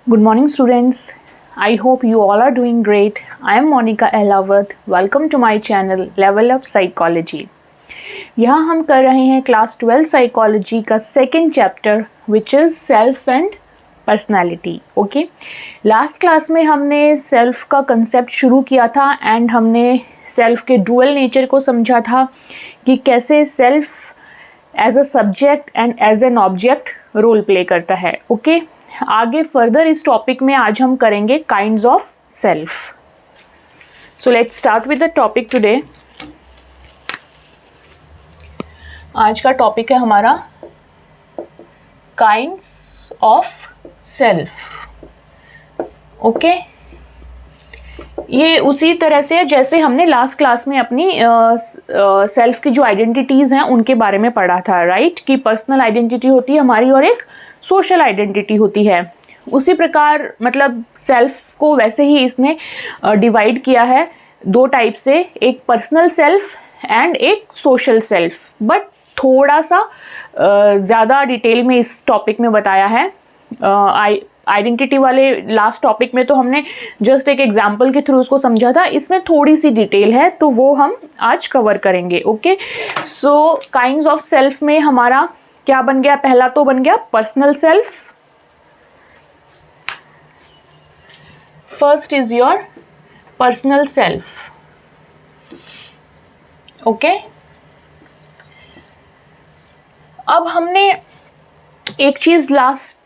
Good morning, students. I hope you all are doing great. I am Monica Elawat. Welcome to my channel Level Up Psychology. यहाँ हम कर रहे हैं class 12 psychology का second chapter which is self and personality. Okay, last class में हमने self का concept शुरू किया था एंड हमने सेल्फ के डुअल नेचर को समझा था कि कैसे self as a subject and as an object role play करता है. ओके, आगे फर्दर इस टॉपिक में आज हम करेंगे kinds of self. So let's start with the topic today. आज का टॉपिक है हमारा काइंड्स ऑफ सेल्फ. ओके, ये उसी तरह से जैसे हमने लास्ट क्लास में अपनी सेल्फ की जो आइडेंटिटीज़ हैं उनके बारे में पढ़ा था, राइट? कि पर्सनल आइडेंटिटी होती है हमारी और एक सोशल आइडेंटिटी होती है. उसी प्रकार मतलब सेल्फ को वैसे ही इसने डिवाइड किया है दो टाइप से, एक पर्सनल सेल्फ एंड एक सोशल सेल्फ. बट थोड़ा सा ज़्यादा डिटेल में इस टॉपिक में बताया है. आइडेंटिटी वाले लास्ट टॉपिक में तो हमने जस्ट एक एग्जाम्पल के थ्रू उसको समझा था. इसमें थोड़ी सी डिटेल है तो वो हम आज कवर करेंगे. Okay, so kinds of self में हमारा क्या बन गया? पहला तो बन गया personal self. First is your personal self. Okay, अब हमने एक चीज लास्ट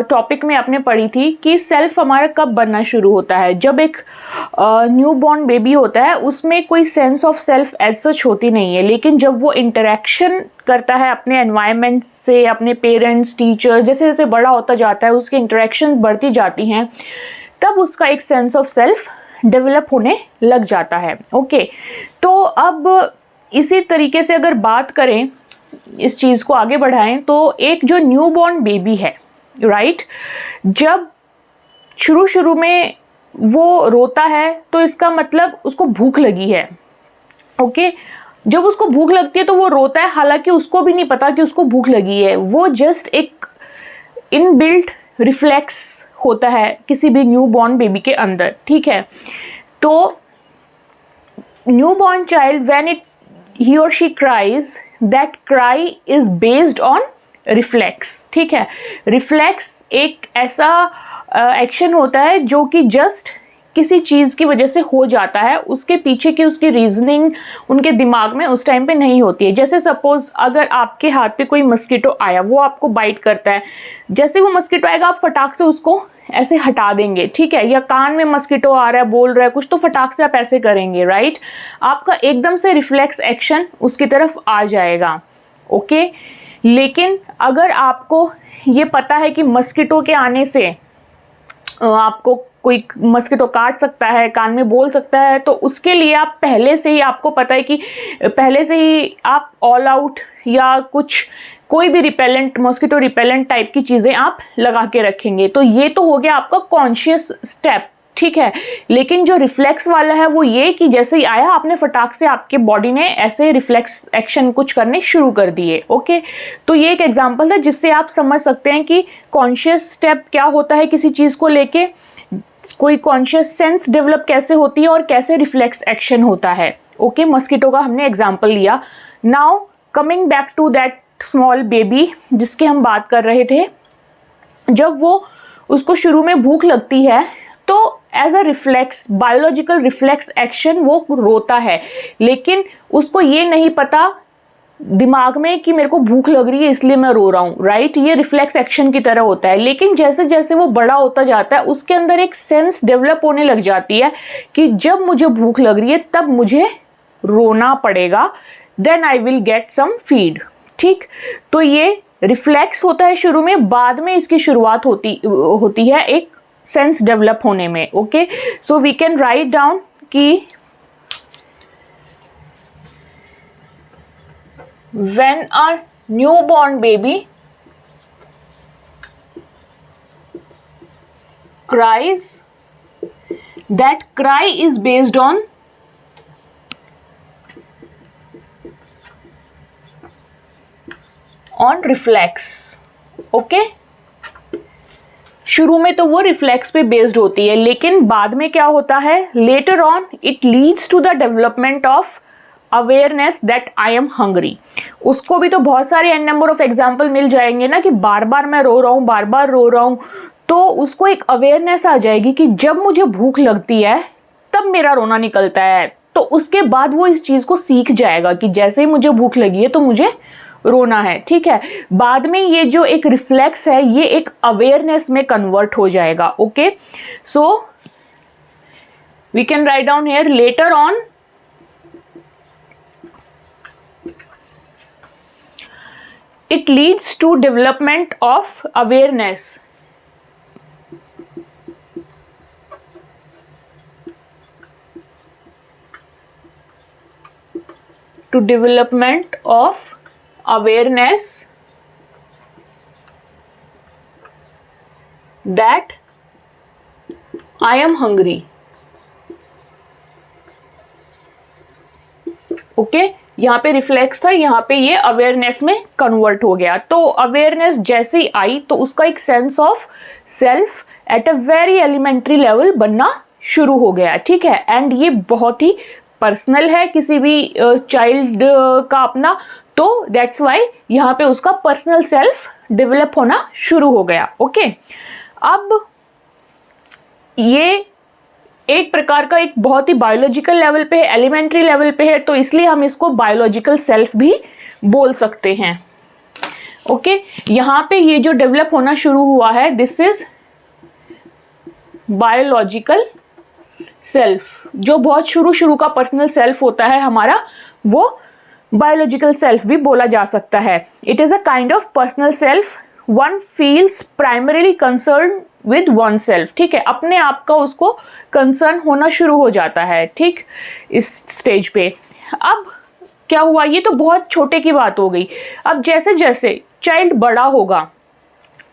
टॉपिक में आपने पढ़ी थी कि सेल्फ हमारा कब बनना शुरू होता है. जब एक न्यू बॉर्न बेबी होता है उसमें कोई sense of self as such होती नहीं है, लेकिन जब वो इंटरेक्शन करता है अपने एनवायरनमेंट से, अपने पेरेंट्स, टीचर, जैसे जैसे बड़ा होता जाता है उसकी इंटरेक्शन बढ़ती जाती हैं, तब उसका एक सेंस ऑफ सेल्फ डेवलप होने लग जाता है. ओके, तो अब इसी तरीके से अगर बात करें, इस चीज़ को आगे बढ़ाएं, तो एक जो न्यू बॉर्न बेबी है, राइट, जब शुरू में वो रोता है तो इसका मतलब उसको भूख लगी है. ओके, जब उसको भूख लगती है तो वो रोता है, हालांकि उसको भी नहीं पता कि उसको भूख लगी है. वो जस्ट एक इनबिल्ट रिफ्लेक्स होता है किसी भी न्यू बॉर्न बेबी के अंदर. ठीक है, तो new born child when he or she cries, that cry is based on reflex. ठीक है, रिफ्लेक्स एक ऐसा एक्शन होता है जो कि जस्ट किसी चीज़ की वजह से हो जाता है, उसके पीछे की उसकी रीजनिंग उनके दिमाग में उस टाइम पे नहीं होती है. जैसे सपोज अगर आपके हाथ पे कोई मस्कीटो आया, वो आपको बाइट करता है, जैसे वो मस्कीटो आएगा आप फटाक से उसको ऐसे हटा देंगे. ठीक है, या कान में मस्कीटो आ रहा है, बोल रहा है कुछ, तो फटाक से आप ऐसे करेंगे, राइट? आपका एकदम से रिफ्लेक्स एक्शन उसकी तरफ आ जाएगा. ओके, लेकिन अगर आपको ये पता है कि मस्कीटो के आने से आपको कोई मस्कीटो काट सकता है, कान में बोल सकता है, तो उसके लिए आप पहले से ही, आपको पता है कि पहले से ही आप ऑल आउट या कुछ कोई भी रिपेलेंट, मॉस्किटो रिपेलेंट टाइप की चीज़ें आप लगा के रखेंगे. तो ये तो हो गया आपका कॉन्शियस स्टेप. ठीक है, लेकिन जो रिफ्लेक्स वाला है वो ये कि जैसे ही आया आपने फटाक से आपके बॉडी ने ऐसे रिफ्लेक्स एक्शन कुछ करने शुरू कर दिए. ओके, तो ये एक एग्जांपल था जिससे आप समझ सकते हैं कि कॉन्शियस स्टेप क्या होता है किसी चीज़ को लेके, कोई कॉन्शियस सेंस डेवलप कैसे होती है और कैसे रिफ्लेक्स एक्शन होता है. ओके, मस्कीटो का हमने एग्जाम्पल लिया. Now coming back to that small baby जिसकी हम बात कर रहे थे, जब वो उसको शुरू में भूख लगती है तो as a reflex, biological reflex action वो रोता है, लेकिन उसको ये नहीं पता दिमाग में कि मेरे को भूख लग रही है इसलिए मैं रो रहा हूँ, राइट? ये रिफ्लेक्स एक्शन की तरह होता है. लेकिन जैसे जैसे वो बड़ा होता जाता है उसके अंदर एक सेंस डेवलप होने लग जाती है कि जब मुझे भूख लग रही है तब मुझे रोना पड़ेगा, then I will get some feed. ठीक, तो ये रिफ्लेक्स होता है शुरू में, बाद में इसकी शुरुआत होती है एक सेंस डेवलप होने में. Okay, so we can write down कि when a newborn baby cries, that cry is based on reflex. Okay, शुरू में तो वो रिफ्लेक्स पे बेस्ड होती है, लेकिन बाद में क्या होता है, later on it leads to the development of awareness that I am hungry. उसको भी तो बहुत सारे एन नंबर ऑफ एग्जाम्पल मिल जाएंगे ना कि बार बार मैं रो रहा हूँ, बार बार रो रहा हूँ, तो उसको एक अवेयरनेस आ जाएगी कि जब मुझे भूख लगती है तब मेरा रोना निकलता है। तो उसके बाद वो इस चीज़ को सीख जाएगा कि जैसे ही मुझे भूख लगी है तो मुझे रोना है, ठीक है। बाद में ये जो एक रिफ्लेक्स है ये एक अवेयरनेस में कन्वर्ट हो जाएगा। Okay, so we can write down here, later on it leads to development of awareness that I am hungry। Okay, यहाँ पे रिफ्लेक्स था, यहाँ पे ये अवेयरनेस में कन्वर्ट हो गया। तो अवेयरनेस जैसे ही आई तो उसका एक sense of self at a very elementary level बनना शुरू हो गया, ठीक है। एंड ये बहुत ही पर्सनल है किसी भी चाइल्ड का अपना, तो दैट्स वाई यहाँ पे उसका पर्सनल सेल्फ डेवलप होना शुरू हो गया। ओके, अब ये एक प्रकार का एक बहुत ही बायोलॉजिकल लेवल पे है, एलिमेंट्री लेवल पे है, तो इसलिए हम इसको बायोलॉजिकल सेल्फ भी बोल सकते हैं। ओके, यहाँ पे ये जो डेवलप होना शुरू हुआ है दिस इज बायोलॉजिकल सेल्फ। जो बहुत शुरू का पर्सनल सेल्फ होता है हमारा, वो बायोलॉजिकल सेल्फ भी बोला जा सकता है। It is a kind of personal self one feels primarily concern with one self, ठीक है। अपने आप का उसको कंसर्न होना शुरू हो जाता है, ठीक, इस स्टेज पे। अब क्या हुआ, ये तो बहुत छोटे की बात हो गई। अब जैसे जैसे चाइल्ड बड़ा होगा,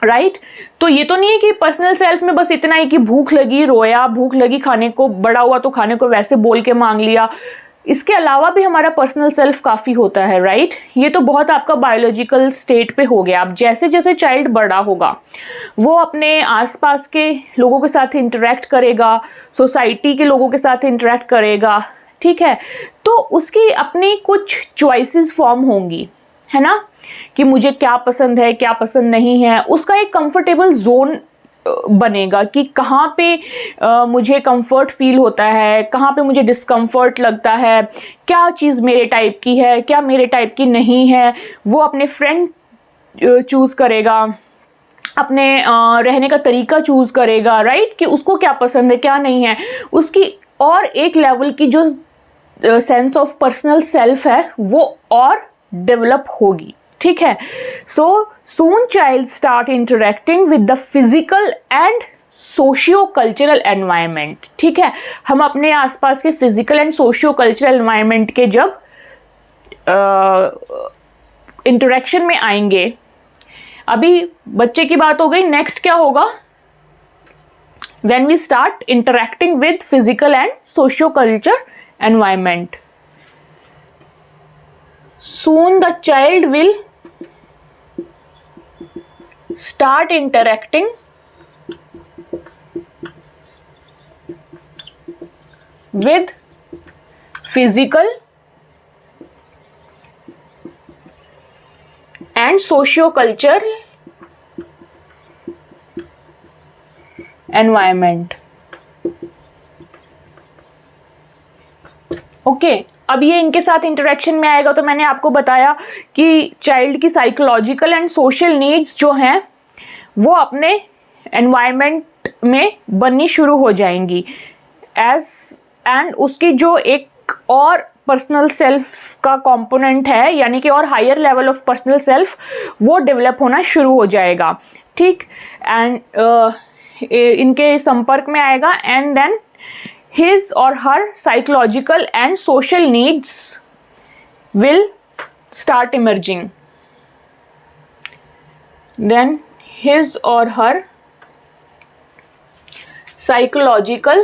राइट, तो ये तो नहीं है कि पर्सनल सेल्फ में बस इतना ही कि भूख लगी रोया, भूख लगी खाने को, बड़ा हुआ तो खाने को वैसे बोल के मांग लिया। इसके अलावा भी हमारा पर्सनल सेल्फ काफ़ी होता है, राइट। ये तो बहुत आपका बायोलॉजिकल स्टेट पे हो गया। अब जैसे जैसे चाइल्ड बड़ा होगा वो अपने आसपास के लोगों के साथ इंटरेक्ट करेगा, सोसाइटी के लोगों के साथ इंटरेक्ट करेगा, ठीक है। तो उसकी अपनी कुछ चॉइसेस फॉर्म होंगी, है ना, कि मुझे क्या पसंद है क्या पसंद नहीं है। उसका एक कंफर्टेबल जोन बनेगा कि कहाँ पे मुझे कंफर्ट फील होता है, कहाँ पे मुझे डिस्कम्फर्ट लगता है, क्या चीज़ मेरे टाइप की है क्या मेरे टाइप की नहीं है। वो अपने फ्रेंड चूज़ करेगा, अपने रहने का तरीका चूज़ करेगा, राइट, कि उसको क्या पसंद है क्या नहीं है। उसकी और एक लेवल की जो सेंस ऑफ पर्सनल सेल्फ है वो और डेवलप होगी, ठीक है। So soon child start interacting with the physical and socio cultural environment, ठीक है। हम अपने आसपास के physical and socio cultural environment के जब इंटरेक्शन में आएंगे, अभी बच्चे की बात हो गई, नेक्स्ट क्या होगा, when we start interacting with physical and socio culture environment, soon the child will start interacting with physical and socio-cultural environment। Okay, अब ये इनके साथ इंटरेक्शन में आएगा तो मैंने आपको बताया कि चाइल्ड की साइकोलॉजिकल एंड सोशल नीड्स जो हैं वो अपने एनवायरनमेंट में बननी शुरू हो जाएंगी एंड उसकी जो एक और पर्सनल सेल्फ का कंपोनेंट है, यानी कि और higher level of personal self, वो डेवलप होना शुरू हो जाएगा, ठीक। एंड इनके संपर्क में आएगा and then his or her psychological and social needs will start emerging। Then his or her psychological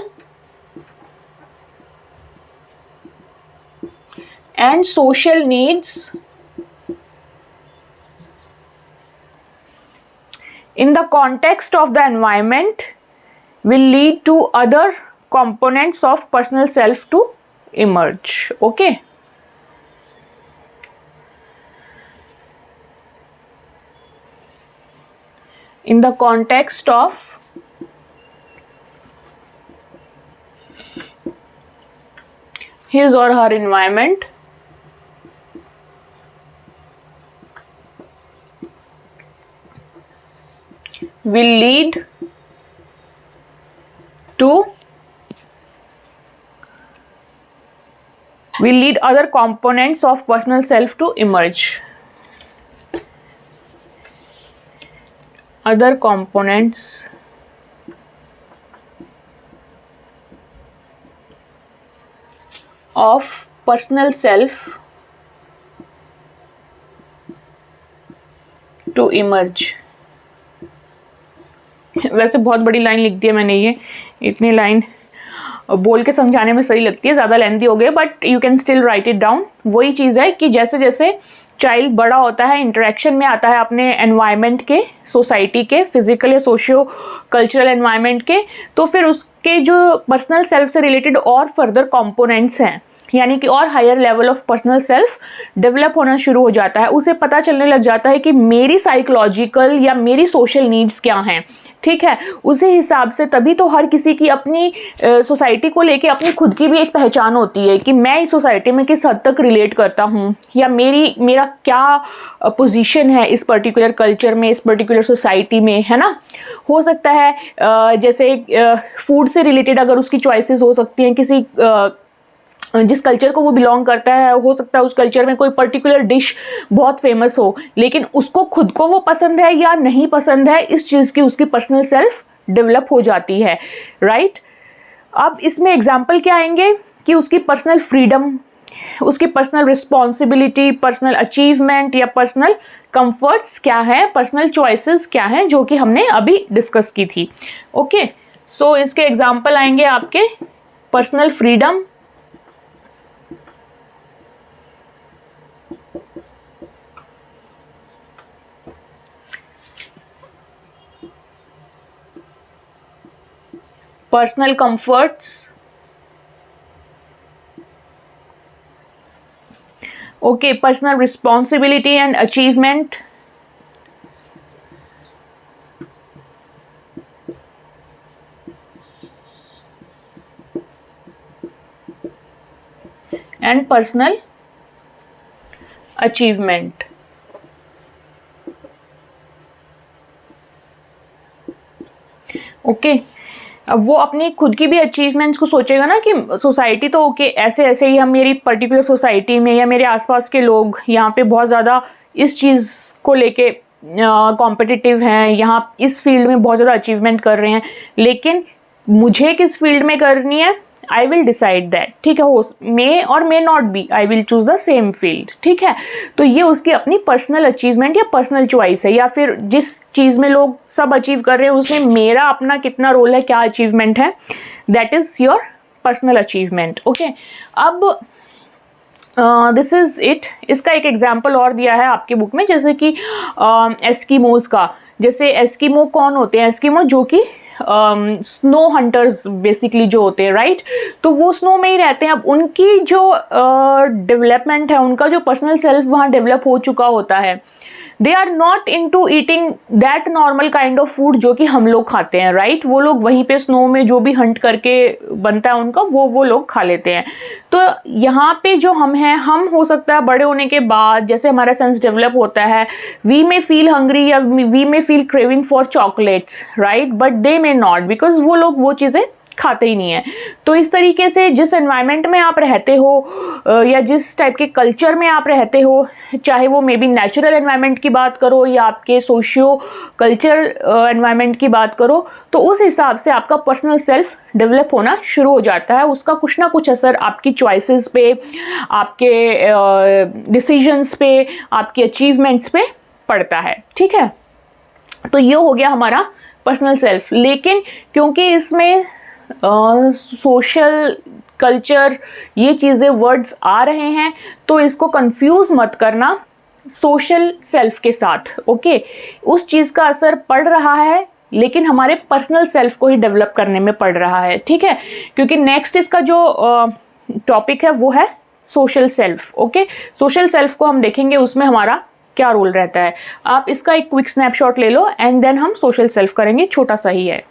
and social needs in the context of the environment will lead to other components of personal self to emerge. Okay. In the context of his or her environment will lead other components of personal self to emerge. Other components of personal self to emerge. वैसे बहुत बड़ी line लिख दी है मैंने, ये इतनी line बोल के समझाने में सही लगती है, ज़्यादा लेंथी हो गई, but you can still right it down. वही चीज़ है कि जैसे जैसे चाइल्ड बड़ा होता है, इंटरेक्शन में आता है अपने एनवायरनमेंट के, सोसाइटी के, फिजिकल या सोशियो कल्चरल एनवायरनमेंट के, तो फिर उसके जो पर्सनल सेल्फ से रिलेटेड और फर्दर कंपोनेंट्स हैं, यानी कि और higher level of personal self develop होना शुरू हो जाता है. उसे पता चलने लग जाता है कि मेरी साइकोलॉजिकल या मेरी सोशल नीड्स क्या हैं. ठीक है, उसी हिसाब से तभी तो हर किसी की अपनी सोसाइटी को लेके अपनी खुद की भी एक पहचान होती है कि मैं इस सोसाइटी में किस हद तक रिलेट करता हूँ, या मेरा क्या पोजीशन है इस पर्टिकुलर कल्चर में, इस पर्टिकुलर सोसाइटी में, है ना. हो सकता है जैसे फूड से रिलेटेड अगर उसकी चॉइसेस हो सकती हैं, किसी जिस कल्चर को वो बिलोंग करता है, हो सकता है उस कल्चर में कोई पर्टिकुलर डिश बहुत फेमस हो, लेकिन उसको खुद को वो पसंद है या नहीं पसंद है, इस चीज़ की उसकी पर्सनल सेल्फ डेवलप हो जाती है. राइट. अब इसमें एग्जाम्पल क्या आएंगे कि उसकी पर्सनल फ्रीडम, उसकी पर्सनल रिस्पॉन्सिबिलिटी, पर्सनल अचीवमेंट या पर्सनल कंफर्ट्स क्या हैं, पर्सनल चॉइसेस क्या हैं, जो कि हमने अभी डिस्कस की थी. ओके. सो इसके एग्जाम्पल आएंगे आपके personal freedom, personal comforts, okay, personal responsibility and achievement, and personal achievement. Okay. अब वो अपनी खुद की भी अचीवमेंट्स को सोचेगा ना कि सोसाइटी तो ओके ऐसे ऐसे ही, हम मेरी पर्टिकुलर सोसाइटी में या मेरे आसपास के लोग यहाँ पे बहुत ज़्यादा इस चीज़ को लेके कॉम्पिटिटिव हैं, यहाँ इस फील्ड में बहुत ज़्यादा अचीवमेंट कर रहे हैं, लेकिन मुझे किस फील्ड में करनी है, आई विल डिसाइड दैट. ठीक है, हो मे और may not be, I will choose the same field. ठीक है, तो ये उसकी अपनी पर्सनल अचीवमेंट या पर्सनल चॉइस है, या फिर जिस चीज़ में लोग सब अचीव कर रहे हैं उसमें मेरा अपना कितना रोल है, क्या अचीवमेंट है, that is your personal achievement. Okay. अब दिस इज़ इट. इसका एक एग्जाम्पल और दिया है आपके बुक में, जैसे कि एस्किमोज का. जैसे एस्किमो कौन होते हैं? एस्किमो जो कि स्नो हंटर्स बेसिकली जो होते हैं, राइट. तो वो स्नो में ही रहते हैं. अब उनकी जो डेवलपमेंट है, उनका जो पर्सनल सेल्फ वहाँ डेवलप हो चुका होता है, they are not into eating that normal kind of food जो कि हम लोग खाते हैं, राइट. वो लोग वहीं पे स्नो में जो भी हंट करके बनता है उनका, वो लोग खा लेते हैं. तो यहाँ पे जो हम हैं, हम हो सकता है बड़े होने के बाद जैसे हमारा सेंस डेवलप होता है, वी मे फील हंग्री या we may feel craving for chocolates, right, but they may not, because वो लोग वो चीज़ें खाते ही नहीं है. तो इस तरीके से जिस एनवायरनमेंट में आप रहते हो या जिस टाइप के कल्चर में आप रहते हो, चाहे वो मे बी नेचुरल एनवायरनमेंट की बात करो या आपके सोशियो कल्चर एनवायरनमेंट की बात करो, तो उस हिसाब से आपका पर्सनल सेल्फ डेवलप होना शुरू हो जाता है. उसका कुछ ना कुछ असर आपकी चॉइसेस पे, आपके डिसीजंस पे, आपके अचीवमेंट्स पे पड़ता है. ठीक है, तो ये हो गया हमारा पर्सनल सेल्फ. लेकिन क्योंकि इसमें सोशल कल्चर ये चीज़ें वर्ड्स आ रहे हैं, तो इसको कंफ्यूज मत करना. सोशल सेल्फ के साथ। ओके, उस चीज़ का असर पड़ रहा है लेकिन हमारे पर्सनल सेल्फ को ही डेवलप करने में पड़ रहा है। ठीक है, क्योंकि नेक्स्ट इसका जो टॉपिक है वो है social self. Okay, social self को हम देखेंगे उसमें हमारा क्या रोल रहता है। आप इसका एक क्विक स्नैपशॉट ले लो एंड देन हम सोशल सेल्फ करेंगे, छोटा सा ही है।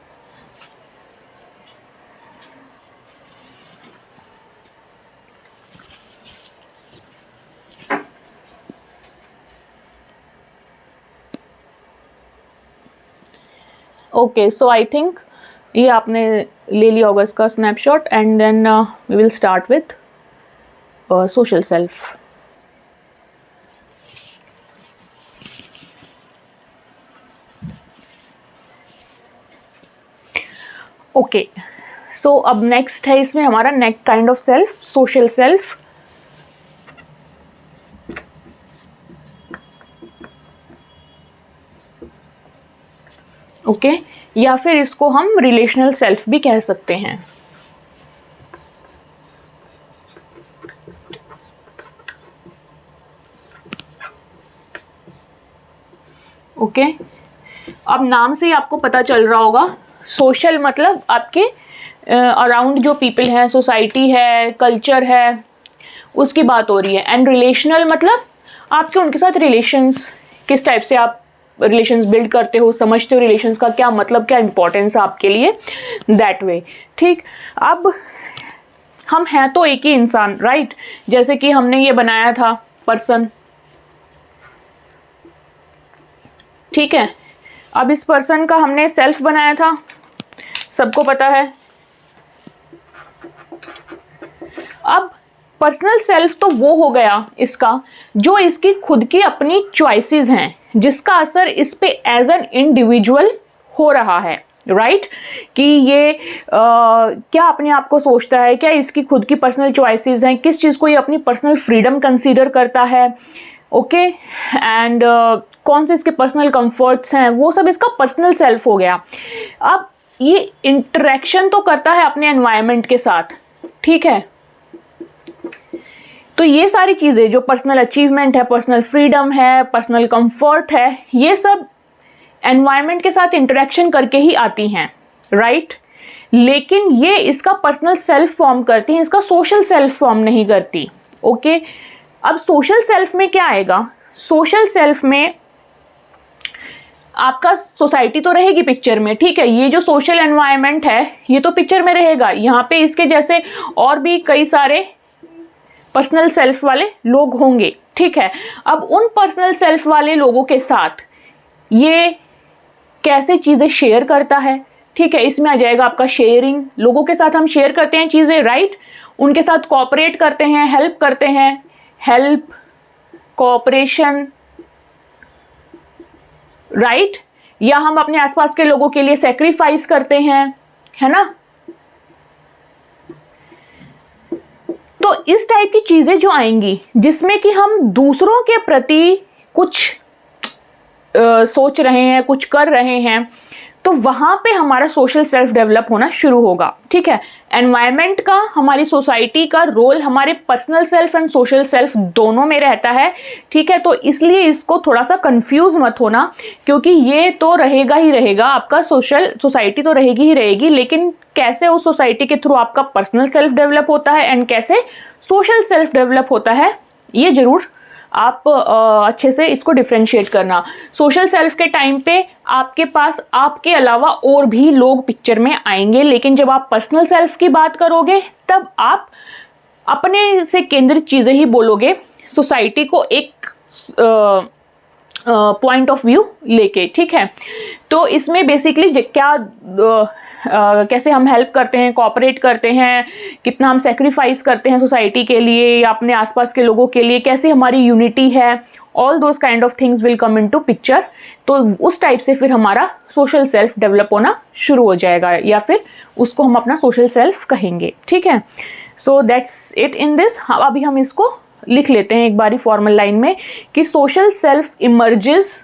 ओके, सो आई थिंक ये आपने ले लिया होगा इसका snapshot and then we will start with social self. Okay, so अब नेक्स्ट है इसमें हमारा next kind of self, social self. Okay, या फिर इसको हम रिलेशनल सेल्फ भी कह सकते हैं। ओके, अब नाम से ही आपको पता चल रहा होगा, सोशल मतलब आपके अराउंड जो पीपल हैं, सोसाइटी है, कल्चर है, उसकी बात हो रही है। एंड रिलेशनल मतलब आपके उनके साथ रिलेशंस, किस टाइप से आप रिलेशंस बिल्ड करते हो, समझते हो रिलेशंस का क्या मतलब, क्या इंपॉर्टेंस है आपके लिए, दैट वे। ठीक, अब हम हैं तो एक ही इंसान, राइट। जैसे कि हमने ये बनाया था पर्सन, ठीक है। अब इस पर्सन का हमने सेल्फ बनाया था, सबको पता है। अब पर्सनल सेल्फ तो वो हो गया इसका जो इसकी खुद की अपनी चॉइसेस हैं, जिसका असर इस पे एज एन इंडिविजुअल हो रहा है, राइट। कि ये क्या अपने आप को सोचता है, क्या इसकी खुद की पर्सनल चॉइसेस हैं, किस चीज़ को ये अपनी पर्सनल फ्रीडम कंसीडर करता है। ओके, एंड कौन से इसके पर्सनल कंफर्ट्स हैं, वो सब इसका पर्सनल सेल्फ हो गया। अब ये इंटरेक्शन तो करता है अपने एनवायरनमेंट के साथ, ठीक है। तो ये सारी चीज़ें जो पर्सनल अचीवमेंट है, पर्सनल फ्रीडम है, पर्सनल कंफर्ट है, ये सब एनवायरनमेंट के साथ इंटरेक्शन करके ही आती हैं, राइट। लेकिन ये इसका पर्सनल सेल्फ फॉर्म करती हैं, इसका सोशल सेल्फ फॉर्म नहीं करती। ओके, अब सोशल सेल्फ में क्या आएगा, सोशल सेल्फ में आपका सोसाइटी तो रहेगी पिक्चर में, ठीक है। ये जो सोशल एनवायरनमेंट है ये तो पिक्चर में रहेगा, यहाँ पे इसके जैसे और भी कई सारे पर्सनल सेल्फ वाले लोग होंगे, ठीक है। अब उन पर्सनल सेल्फ वाले लोगों के साथ ये कैसे चीज़ें शेयर करता है, ठीक है। इसमें आ जाएगा आपका शेयरिंग, लोगों के साथ हम शेयर करते हैं चीज़ें, राइट। उनके साथ कोऑपरेट करते हैं, हेल्प करते हैं, हेल्प, कोऑपरेशन, राइट। या हम अपने आसपास के लोगों के लिए सेक्रीफाइस करते हैं, है ना। तो इस टाइप की चीजें जो आएंगी जिसमें कि हम दूसरों के प्रति कुछ सोच रहे हैं, कुछ कर रहे हैं, तो वहां पे हमारा सोशल सेल्फ डेवलप होना शुरू होगा, ठीक है। एनवायरनमेंट का, हमारी सोसाइटी का रोल हमारे personal self and social self दोनों में रहता है, ठीक है। तो इसलिए इसको थोड़ा सा कंफ्यूज मत होना, क्योंकि ये तो रहेगा ही रहेगा, आपका सोसाइटी तो रहेगी ही रहेगी, लेकिन कैसे उस सोसाइटी के थ्रू आपका पर्सनल सेल्फ डेवलप होता है एंड कैसे सोशल सेल्फ डेवलप होता है, ये जरूर आप अच्छे से इसको डिफ्रेंशिएट करना। सोशल सेल्फ के टाइम पे आपके पास आपके अलावा और भी लोग पिक्चर में आएंगे, लेकिन जब आप पर्सनल सेल्फ की बात करोगे तब आप अपने से केंद्रित चीज़ें ही बोलोगे, सोसाइटी को एक पॉइंट ऑफ व्यू लेके, ठीक है। तो इसमें बेसिकली क्या कैसे हम हेल्प करते हैं, कोऑपरेट करते हैं, कितना हम सेक्रीफाइस करते हैं सोसाइटी के लिए या अपने आसपास के लोगों के लिए, कैसे हमारी यूनिटी है, all those kind of things will come into picture. तो उस टाइप से फिर हमारा सोशल सेल्फ डेवलप होना शुरू हो जाएगा, या फिर उसको हम अपना सोशल सेल्फ कहेंगे, ठीक है। So that's it in this. अभी हम इसको लिख लेते हैं एक बारी फॉर्मल लाइन में कि social self emerges,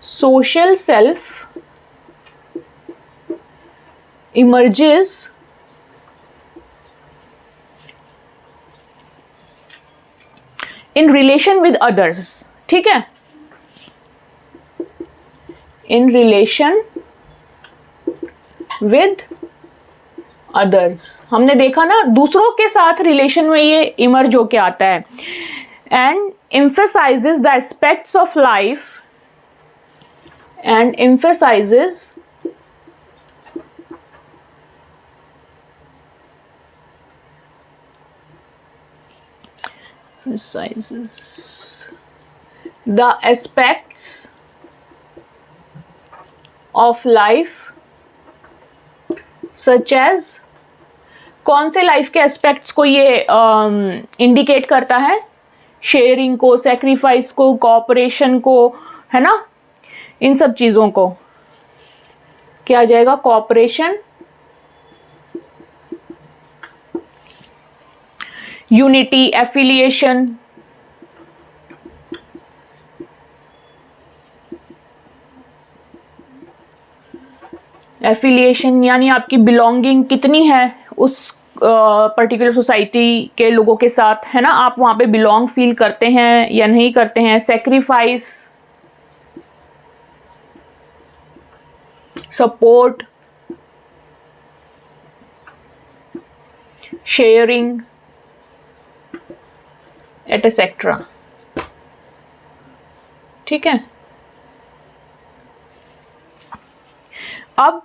social self emerges in relation with others, ठीक है, इन रिलेशन विद अदर्स। हमने देखा ना दूसरों के साथ रिलेशन में ये इमर्ज होके आता है। And emphasizes the aspects of life and emphasizes the aspects of life such as, कौन से लाइफ के एस्पेक्ट्स को ये इंडिकेट करता है? शेयरिंग को, सेक्रीफाइस को, कोऑपरेशन को, है ना, इन सब चीज़ों को क्या आ जाएगा? कोऑपरेशन, यूनिटी, एफिलिएशन, एफिलिएशन यानी आपकी बिलोंगिंग कितनी है उस पर्टिकुलर सोसाइटी के लोगों के साथ, है ना, आप वहाँ पे बिलोंग फील करते हैं या नहीं करते हैं। सेक्रीफाइस, सपोर्ट, शेयरिंग एटसेट्रा, ठीक है। अब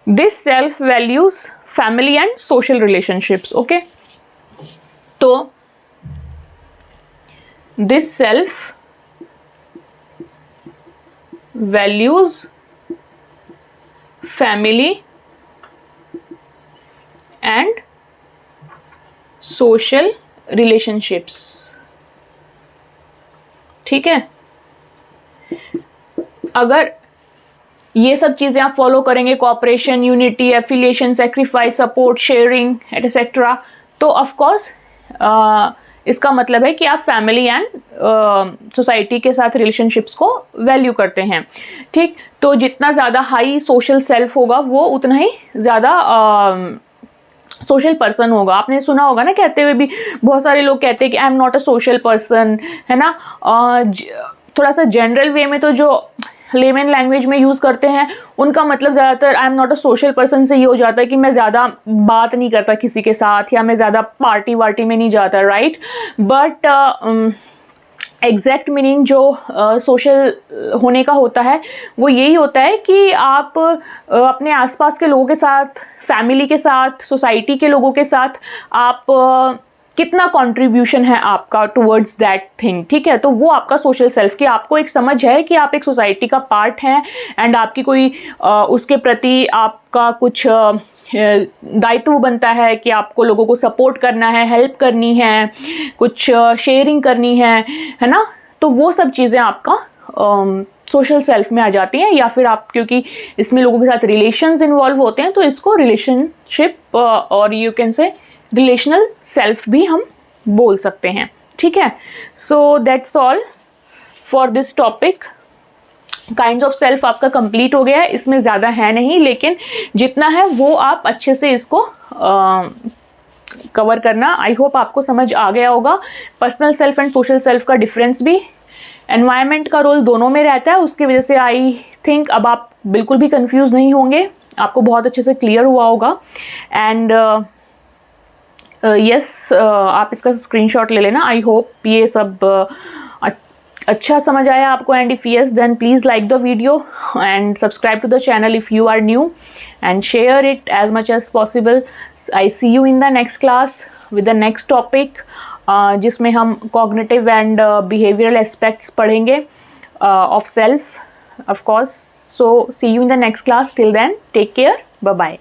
this self values family and social relationships, okay. तो this self values family and social relationships, ठीक है। अगर ये सब चीज़ें आप फॉलो करेंगे, cooperation, unity, affiliation, sacrifice, support, sharing etcetera, तो ऑफ कोर्स इसका मतलब है कि आप फैमिली एंड सोसाइटी के साथ रिलेशनशिप्स को वैल्यू करते हैं, ठीक। तो जितना ज़्यादा हाई सोशल सेल्फ होगा वो उतना ही ज़्यादा सोशल पर्सन होगा। आपने सुना होगा ना, कहते हुए भी बहुत सारे लोग कहते हैं कि I am not a social person, है ना। थोड़ा सा जनरल वे में तो जो लेमन लैंग्वेज में यूज़ करते हैं उनका मतलब ज़्यादातर I am not a social person से ये हो जाता है कि मैं ज़्यादा बात नहीं करता किसी के साथ, या मैं ज़्यादा पार्टी वार्टी में नहीं जाता, राइट। बट एग्जैक्ट मीनिंग जो सोशल होने का होता है वो यही होता है कि आप अपने आसपास के लोगों के साथ, फैमिली के साथ, सोसाइटी के लोगों के साथ आप कितना कंट्रीब्यूशन है आपका टुवर्ड्स दैट थिंग, ठीक है। तो वो आपका सोशल सेल्फ, की आपको एक समझ है कि आप एक सोसाइटी का पार्ट हैं एंड आपकी कोई उसके प्रति आपका कुछ दायित्व बनता है कि आपको लोगों को सपोर्ट करना है, हेल्प करनी है, कुछ शेयरिंग करनी है ना। तो वो सब चीज़ें आपका सोशल सेल्फ में आ जाती हैं, या फिर आप क्योंकि इसमें लोगों के साथ रिलेशंस इन्वॉल्व होते हैं तो इसको रिलेशनशिप और you can say relational self भी हम बोल सकते हैं, ठीक है। So that's all for this topic. Kinds of self आपका कंप्लीट हो गया है, इसमें ज़्यादा है नहीं, लेकिन जितना है वो आप अच्छे से इसको कवर करना। आई होप आपको समझ आ गया होगा। Personal self and social self का डिफरेंस भी, एनवायरनमेंट का रोल दोनों में रहता है, उसकी वजह से आई थिंक अब आप बिल्कुल भी कंफ्यूज नहीं होंगे, आपको बहुत अच्छे से क्लियर हुआ होगा। एंड यस, आप इसका स्क्रीनशॉट ले लेना। आई होप ये सब अच्छा समझ आया आपको, and if yes then please like the video and subscribe to the channel if you are new and share it as much as possible. I see you in the next class with the next topic, जिसमें हम cognitive and behavioural aspects पढ़ेंगे of self, of course. So see you in the next class, till then take care, bye bye.